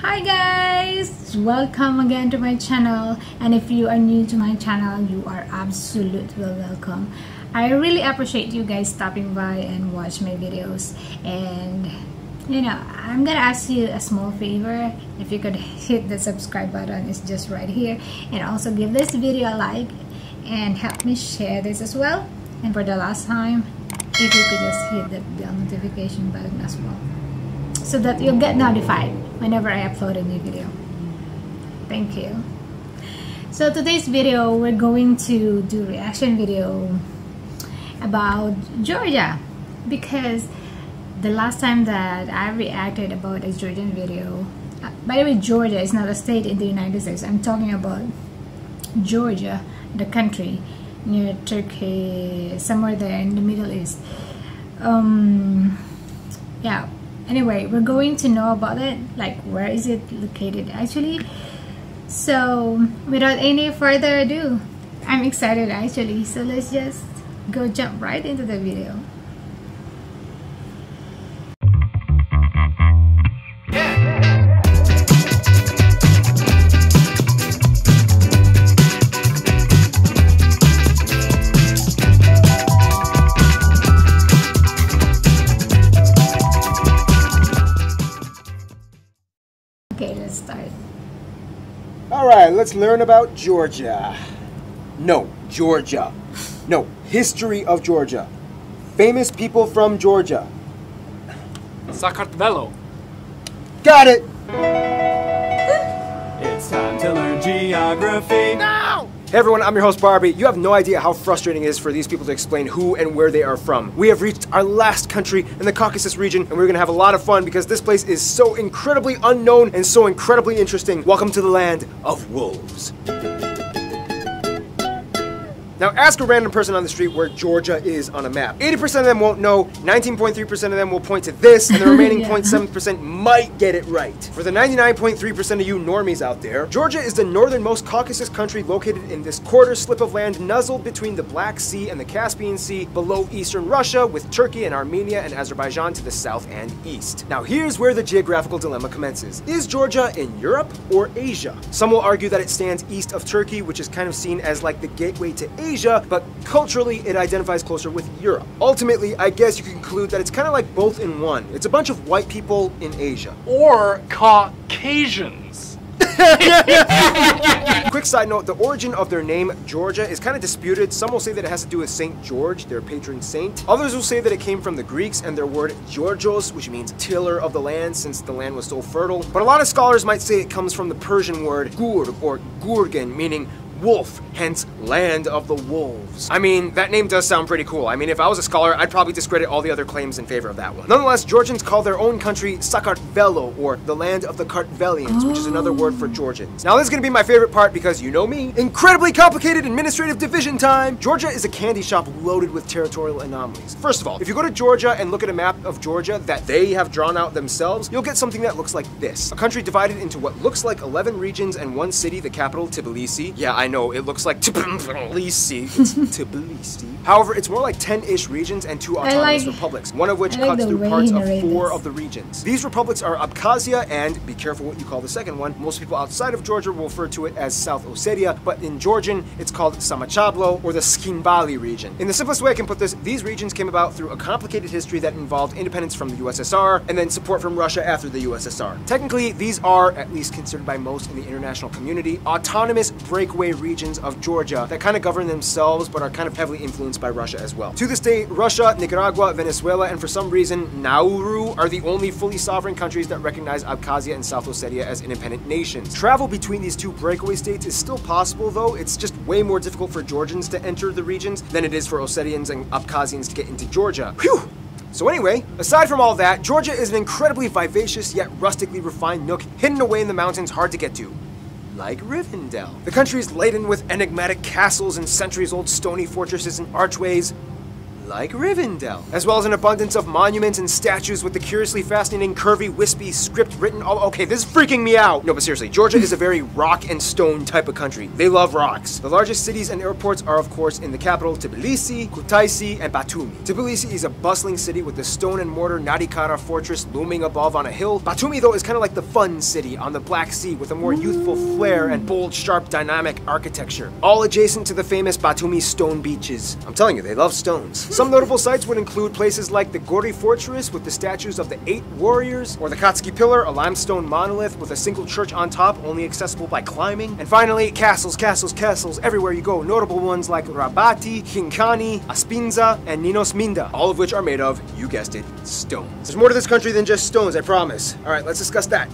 Hi guys! Welcome again to my channel, and if you are new to my channel, you are absolutely welcome. I really appreciate you guys stopping by and watch my videos, and I'm gonna ask you a small favor. If you could hit the subscribe button, it's just right here, and also give this video a like and help me share this as well. And for the last time, if you could just hit the bell notification button as well, so that you'll get notified whenever I upload a new video. Thank you. So today's video, we're going to do reaction video about Georgia, because the last time that I reacted about a Georgian video, by the way, Georgia is not a state in the United States. I'm talking about Georgia, the country near Turkey, somewhere there in the Middle East. Yeah. Anyway, we're going to know about it, like where is it located actually. So without any further ado, I'm excited actually, so let's just go jump right into the video. Okay, let's start. Alright, let's learn about Georgia. No, Georgia. No, history of Georgia. Famous people from Georgia. Sakartvelo. Got it! It's time to learn geography now! Hey everyone, I'm your host Barbie. You have no idea how frustrating it is for these people to explain who and where they are from. We have reached our last country in the Caucasus region, and we're gonna have a lot of fun because this place is so incredibly unknown and so incredibly interesting. Welcome to the land of wolves. Now ask a random person on the street where Georgia is on a map. 80% of them won't know, 19.3% of them will point to this, and the remaining 0.7% might get it right. For the 99.3% of you normies out there, Georgia is the northernmost Caucasus country located in this quarter slip of land nuzzled between the Black Sea and the Caspian Sea, below eastern Russia, with Turkey and Armenia and Azerbaijan to the south and east. Now here's where the geographical dilemma commences. Is Georgia in Europe or Asia? Some will argue that it stands east of Turkey, which is kind of seen as like the gateway to Asia, but culturally it identifies closer with Europe. Ultimately, I guess you can conclude that it's kind of like both in one. It's a bunch of white people in Asia. Or Caucasians. Quick side note, the origin of their name, Georgia, is kind of disputed. Some will say that it has to do with Saint George, their patron saint. Others will say that it came from the Greeks and their word Georgios, which means tiller of the land, since the land was so fertile. But a lot of scholars might say it comes from the Persian word gur or gurgan, meaning wolf, hence land of the wolves. I mean, that name does sound pretty cool. I mean, if I was a scholar, I'd probably discredit all the other claims in favor of that one. Nonetheless, Georgians call their own country Sakartvelo, or the land of the Kartvelians, which is another word for Georgians. Now this is gonna be my favorite part because you know me. Incredibly complicated administrative division time! Georgia is a candy shop loaded with territorial anomalies. First of all, if you go to Georgia and look at a map of Georgia that they have drawn out themselves, you'll get something that looks like this. A country divided into what looks like 11 regions and one city, the capital, Tbilisi. Yeah, I know, it looks like Tbilisi. It's Tbilisi. However, it's more like 10-ish regions and 2 autonomous republics, one of which cuts through parts of 4 of the regions. These republics are Abkhazia and, be careful what you call the second one, most people outside of Georgia will refer to it as South Ossetia, but in Georgian, it's called Samachablo, or the Skinbali region. In the simplest way I can put this, these regions came about through a complicated history that involved independence from the USSR, and then support from Russia after the USSR. Technically, these are, at least considered by most in the international community, autonomous breakaway regions of Georgia that kind of govern themselves but are kind of heavily influenced by Russia as well. To this day, Russia, Nicaragua, Venezuela, and for some reason, Nauru are the only fully sovereign countries that recognize Abkhazia and South Ossetia as independent nations. Travel between these two breakaway states is still possible, though it's just way more difficult for Georgians to enter the regions than it is for Ossetians and Abkhazians to get into Georgia. Whew! So anyway, aside from all that, Georgia is an incredibly vivacious yet rustically refined nook hidden away in the mountains hard to get to. Like Rivendell. The country is laden with enigmatic castles and centuries-old stony fortresses and archways, like Rivendell, as well as an abundance of monuments and statues with the curiously fascinating, curvy, wispy script written all. Okay, this is freaking me out. No, but seriously, Georgia is a very rock and stone type of country. They love rocks. The largest cities and airports are, of course, in the capital, Tbilisi, Kutaisi, and Batumi. Tbilisi is a bustling city with the stone and mortar Nadikara fortress looming above on a hill. Batumi, though, is kind of like the fun city on the Black Sea with a more youthful flair and bold, sharp, dynamic architecture, all adjacent to the famous Batumi stone beaches. I'm telling you, they love stones. Some notable sites would include places like the Gori Fortress with the statues of the 8 warriors, or the Katsuki Pillar, a limestone monolith with a single church on top, only accessible by climbing. And finally, castles, castles, castles everywhere you go. Notable ones like Rabati, Hinkani, Aspinza, and Ninos Minda, all of which are made of, you guessed it, stones. There's more to this country than just stones, I promise. All right, let's discuss that.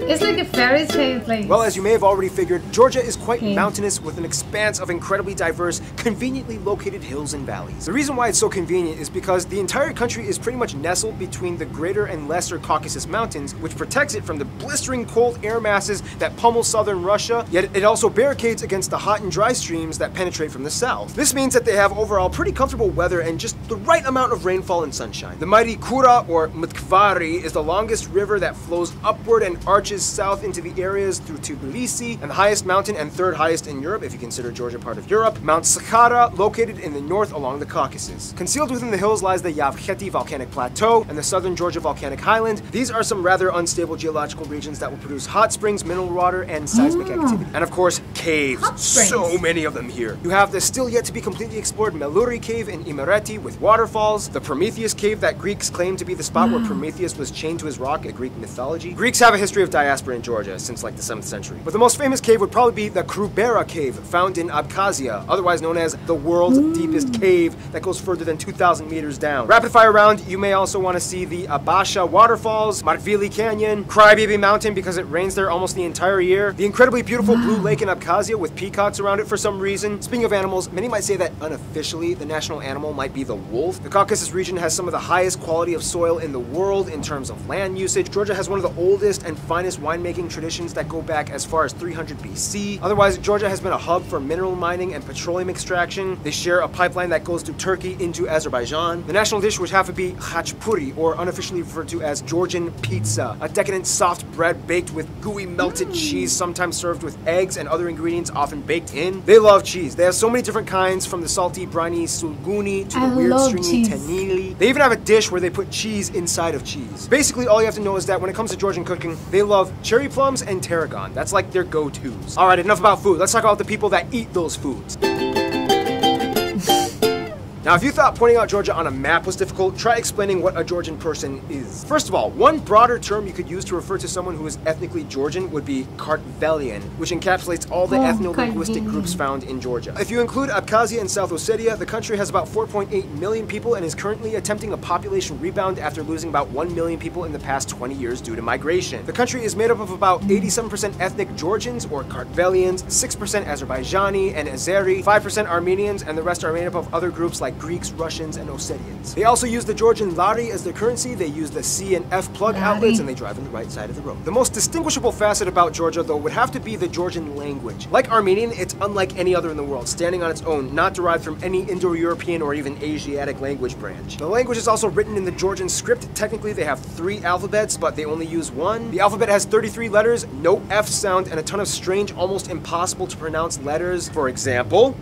It's like a fairy tale place. Well, as you may have already figured, Georgia is quite mountainous with an expanse of incredibly diverse, conveniently located hills and valleys. The reason why it's so convenient is because the entire country is pretty much nestled between the Greater and Lesser Caucasus Mountains, which protects it from the blistering cold air masses that pummel southern Russia, yet it also barricades against the hot and dry streams that penetrate from the south. This means that they have overall pretty comfortable weather and just the right amount of rainfall and sunshine. The mighty Kura, or Mtkvari, is the longest river that flows upward and arches south into the areas through Tbilisi, and the highest mountain and third highest in Europe, if you consider Georgia part of Europe, Mount Sakhara, located in the north along the Caucasus. Concealed within the hills lies the Yavkheti volcanic plateau and the southern Georgia volcanic highland. These are some rather unstable geological regions that will produce hot springs, mineral water, and seismic activity. And of course, caves. So many of them here. You have the still yet to be completely explored Meluri cave in Imereti with waterfalls, the Prometheus cave that Greeks claim to be the spot where Prometheus was chained to his rock in Greek mythology. Greeks have a history of diaspora in Georgia since like the 7th century. But the most famous cave would probably be the Krubera cave, found in Abkhazia, otherwise known as the world's deepest cave that goes further than 2,000 meters down. Rapid fire round, you may also want to see the Abasha waterfalls, Martvili Canyon, Crybaby Mountain because it rains there almost the entire year, the incredibly beautiful Blue Lake in Abkhazia with peacocks around it for some reason. Speaking of animals, many might say that unofficially the national animal might be the wolf. The Caucasus region has some of the highest quality of soil in the world in terms of land usage. Georgia has one of the oldest and finest winemaking traditions that go back as far as 300 BC. Otherwise, Georgia has been a hub for mineral mining and petroleum extraction. They share a pipeline that goes through Turkey into Azerbaijan. The national dish would have to be khachpuri, or unofficially referred to as Georgian pizza, a decadent soft bread baked with gooey melted cheese, sometimes served with eggs and other ingredients often baked in. They love cheese. They have so many different kinds, from the salty, briny sulguni to the weird stringy tenili. They even have a dish where they put cheese inside of cheese. Basically, all you have to know is that when it comes to Georgian cooking, they love cherry plums and tarragon. That's like their go-tos. All right, enough about food. Let's talk about the people that eat those foods. Now, if you thought pointing out Georgia on a map was difficult, try explaining what a Georgian person is. First of all, one broader term you could use to refer to someone who is ethnically Georgian would be Kartvelian, which encapsulates all the ethno-linguistic groups found in Georgia. If you include Abkhazia and South Ossetia, the country has about 4.8 million people and is currently attempting a population rebound after losing about 1 million people in the past 20 years due to migration. The country is made up of about 87% ethnic Georgians, or Kartvelians, 6% Azerbaijani and Azeri, 5% Armenians, and the rest are made up of other groups like Greeks, Russians, and Ossetians. They also use the Georgian lari as their currency. They use the C and F plug outlets, and they drive on the right side of the road. The most distinguishable facet about Georgia, though, would have to be the Georgian language. Like Armenian, it's unlike any other in the world, standing on its own, not derived from any Indo-European or even Asiatic language branch. The language is also written in the Georgian script. Technically, they have 3 alphabets, but they only use 1. The alphabet has 33 letters, no F sound, and a ton of strange, almost impossible to pronounce letters. For example,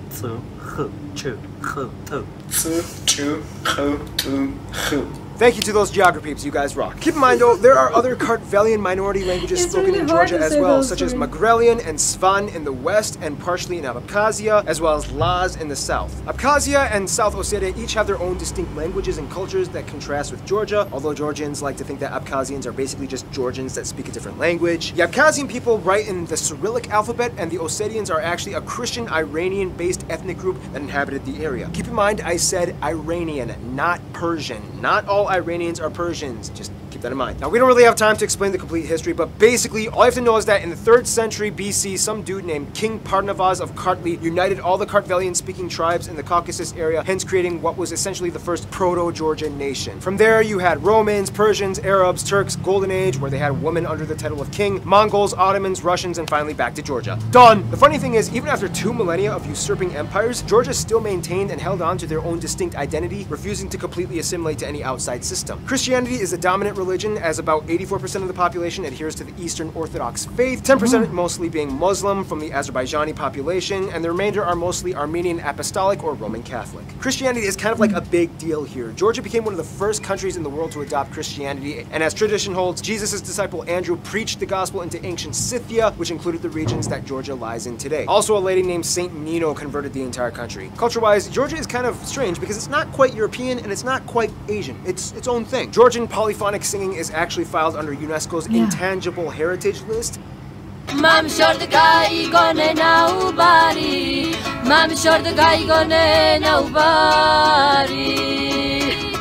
thank you to those geography peeps, you guys rock. Keep in mind though, there are other Kartvelian minority languages spoken in Georgia as well, such as Magrelian and Svan in the west and partially in Abkhazia, as well as Laz in the south. Abkhazia and South Ossetia each have their own distinct languages and cultures that contrast with Georgia, although Georgians like to think that Abkhazians are basically just Georgians that speak a different language. The Abkhazian people write in the Cyrillic alphabet, and the Ossetians are actually a Christian Iranian-based ethnic group that inhabited the area. Keep in mind, I said Iranian, not Persian. Not all Iranians are Persians. Just keep keep that in mind. Now, we don't really have time to explain the complete history, but basically, all you have to know is that in the 3rd century BC, some dude named King Parnavaz of Kartli united all the Kartvelian-speaking tribes in the Caucasus area, hence creating what was essentially the first proto-Georgian nation. From there, you had Romans, Persians, Arabs, Turks, Golden Age, where they had women under the title of king, Mongols, Ottomans, Russians, and finally back to Georgia. Done! The funny thing is, even after 2 millennia of usurping empires, Georgia still maintained and held on to their own distinct identity, refusing to completely assimilate to any outside system. Christianity is the dominant religion, as about 84% of the population adheres to the Eastern Orthodox faith, 10% mostly being Muslim from the Azerbaijani population, and the remainder are mostly Armenian Apostolic or Roman Catholic. Christianity is kind of like a big deal here. Georgia became one of the first countries in the world to adopt Christianity, and as tradition holds, Jesus' disciple Andrew preached the gospel into ancient Scythia, which included the regions that Georgia lies in today. Also, a lady named Saint Nino converted the entire country. Culture-wise, Georgia is kind of strange because it's not quite European and it's not quite Asian. It's its own thing. Georgian polyphonic singing is actually filed under UNESCO's Intangible Heritage List.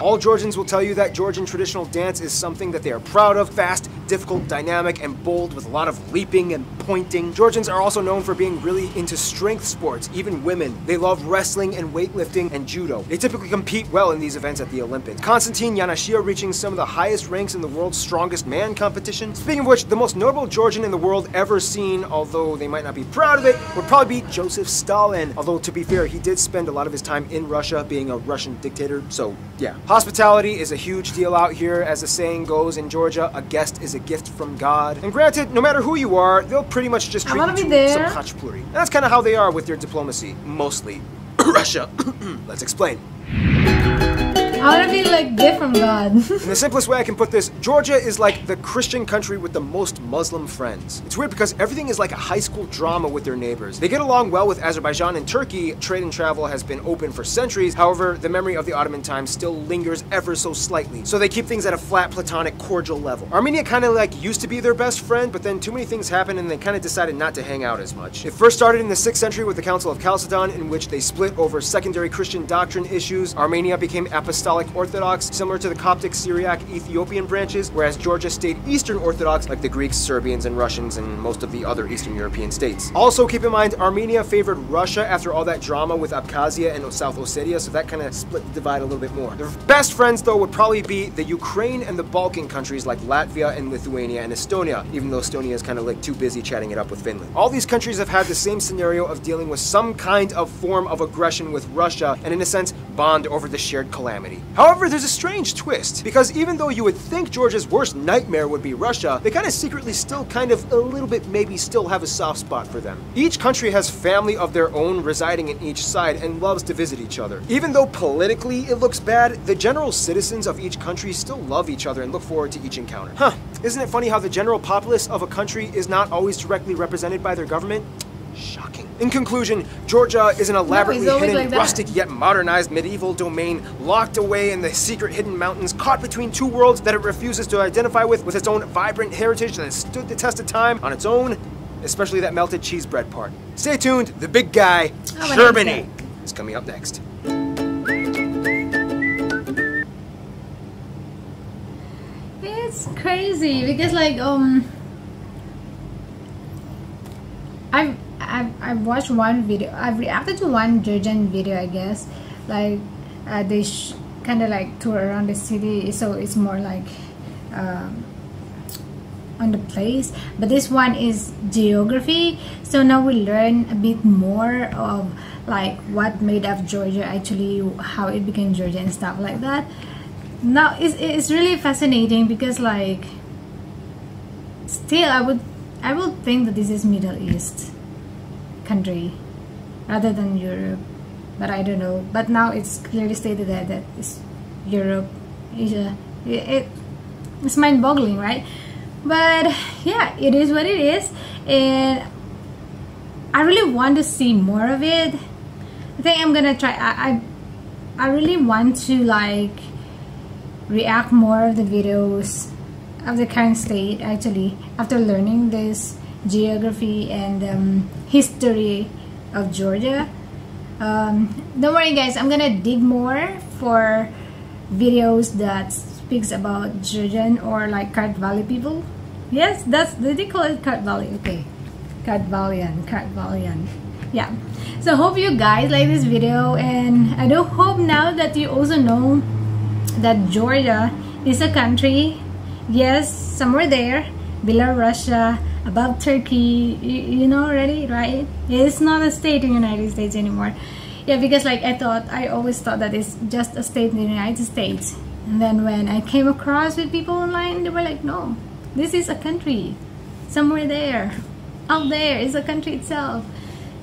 All Georgians will tell you that Georgian traditional dance is something that they are proud of, fast, difficult, dynamic, and bold with a lot of leaping and pointing. Georgians are also known for being really into strength sports, even women. They love wrestling and weightlifting and judo. They typically compete well in these events at the Olympics. Konstantin Yanashia reaching some of the highest ranks in the world's strongest man competition. Speaking of which, the most notable Georgian in the world ever seen, although they might not be proud of it, would probably be Joseph Stalin. Although, to be fair, he did spend a lot of his time in Russia being a Russian dictator, so yeah. Hospitality is a huge deal out here. As the saying goes in Georgia, a guest is a gift from God. And granted, no matter who you are, they'll pretty much just treat you to some khachapuri. And that's kind of how they are with their diplomacy, mostly. Russia. Let's explain. I want to be like gift from God. In the simplest way I can put this, Georgia is like the Christian country with the most Muslim friends. It's weird because everything is like a high school drama with their neighbors. They get along well with Azerbaijan and Turkey. Trade and travel has been open for centuries. However, the memory of the Ottoman times still lingers ever so slightly. So they keep things at a flat, platonic, cordial level. Armenia kind of like used to be their best friend, but then too many things happened and they kind of decided not to hang out as much. It first started in the 6th century with the Council of Chalcedon, in which they split over secondary Christian doctrine issues. Armenia became Apostolic Orthodox, similar to the Coptic, Syriac, Ethiopian branches, whereas Georgia stayed Eastern Orthodox, like the Greeks, Serbians, and Russians, and most of the other Eastern European states. Also, keep in mind, Armenia favored Russia after all that drama with Abkhazia and South Ossetia, so that kind of split the divide a little bit more. Their best friends, though, would probably be the Ukraine and the Balkan countries like Latvia and Lithuania and Estonia, even though Estonia is kind of like too busy chatting it up with Finland. All these countries have had the same scenario of dealing with some kind of form of aggression with Russia, and in a sense, bond over the shared calamity. However, there's a strange twist, because even though you would think Georgia's worst nightmare would be Russia, they kind of secretly still kind of a little bit maybe still have a soft spot for them. Each country has family of their own residing in each side and loves to visit each other. Even though politically it looks bad, the general citizens of each country still love each other and look forward to each encounter. Huh, isn't it funny how the general populace of a country is not always directly represented by their government? Shocking. In conclusion, Georgia is an elaborately hidden, like rustic yet modernized medieval domain locked away in the secret hidden mountains, caught between two worlds that it refuses to identify with its own vibrant heritage that has stood the test of time on its own, especially that melted cheese bread part. Stay tuned, the big guy, Germany, is coming up next. It's crazy because like I've watched one video. I've reacted to one Georgian video, I guess. Like they kind of like tour around the city, so it's more like on the place. But this one is geography. So now we learn a bit more of like what made up Georgia actually, how it became Georgia and stuff like that. Now it's really fascinating because like still I would think that this is Middle East country rather than Europe, but I don't know. But now it's clearly stated that it's Europe, Asia. It's mind-boggling, right? But yeah, it is what it is, and I really want to see more of it. I think I'm gonna try. I really want to like react more of the videos of the current state actually after learning this geography and history of Georgia. Don't worry guys, I'm gonna dig more for videos that speaks about Georgian or like Kart Valley people. Yes, they call it Kart Valley. Okay, Kart Valley. Yeah. So hope you guys like this video, and I do hope now that you also know that Georgia is a country. Yes, somewhere there below Russia, above Turkey. You know already, right? It's not a state in the United States anymore. Yeah, because like I always thought that it's just a state in the United States. And then when I came across with people online, they were like, no, this is a country. Somewhere there, out there is a country itself.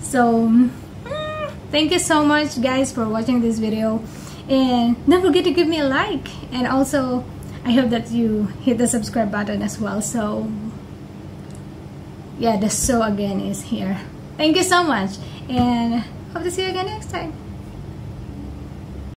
So thank you so much guys for watching this video, and don't forget to give me a like, and also I hope that you hit the subscribe button as well. So yeah, the so again is here. Thank you so much, and hope to see you again next time.